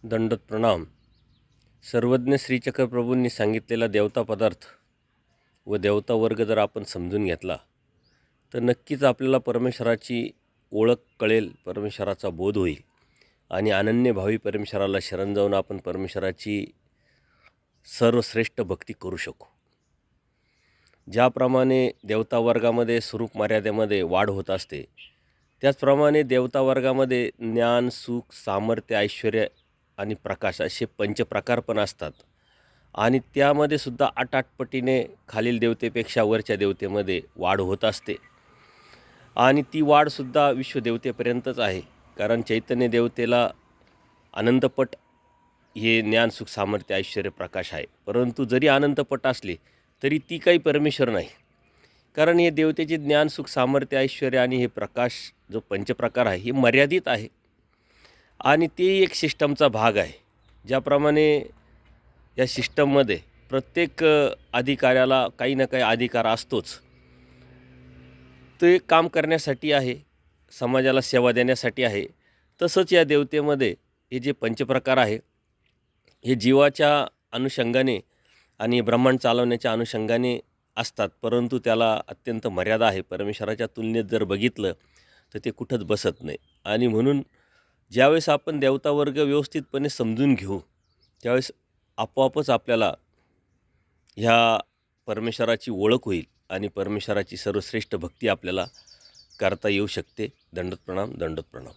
दंडोत प्रणाम. सर्वज्ञ श्रीचक्र प्रभूंनी सांगितलेला देवता पदार्थ व देवता वर्ग जर आपण समजून घेतला तर नक्कीच आपल्याला परमेश्वराची ओळख कळेल, परमेश्वराचा बोध होईल आणि अनन्यभावी परमेश्वराला शरण जाऊन आपण परमेश्वराची सर्वश्रेष्ठ भक्ती करू शकू. ज्याप्रमाणे देवता वर्गामध्ये स्वरूप मर्यादेमध्ये वाढ होत असते, त्याचप्रमाणे देवता वर्गामध्ये ज्ञान, सुख, सामर्थ्य, ऐश्वर्य आणि प्रकाश असे पंचप्रकार पण असतात. आणि त्यामध्ये सुद्धा आठ-आठ पटीने खालील देवतेपेक्षा वरच्या देवतेमध्ये वाढ होत असते. आणि ती वाढसुद्धा विश्वदेवतेपर्यंतच आहे. कारण चैतन्य देवतेला अनंतपट हे ज्ञान, सुख, सामर्थ्य, ऐश्वर्य, प्रकाश आहे. परंतु जरी अनंतपट असले तरी ती काही परमेश्वर नाही. कारण हे देवतेचे ज्ञान, सुख, सामर्थ्य, ऐश्वर्य आणि हे प्रकाश जो पंचप्रकार आहे हे मर्यादित आहे आणि ते एक सिस्टमचा भाग आहे. ज्याप्रमाणे या सिस्टममध्ये प्रत्येक अधिकाऱ्याला काही ना काही अधिकार असतोच. ते काम करण्यासाठी आहे, समाजाला सेवा देण्यासाठी आहे. तसंच या देवतेमध्ये हे जे पंचप्रकार आहे हे जीवाच्या अनुषंगाने आणि ब्रह्मांड चालवण्याच्या अनुषंगाने असतात. परंतु त्याला अत्यंत मर्यादा आहे. परमेश्वराच्या तुलनेत जर बघितलं तर ते कुठंच बसत नाही. आणि म्हणून ज्यावेळेस आपण देवता वर्ग व्यवस्थितपणे समजून घेऊ त्यावेळेस आपोआपच आपल्याला ह्या परमेश्वराची ओळख होईल आणि परमेश्वराची सर्वश्रेष्ठ भक्ती आपल्याला करता येऊ शकते. दंडोत प्रणाम, दंडोत प्रणाम.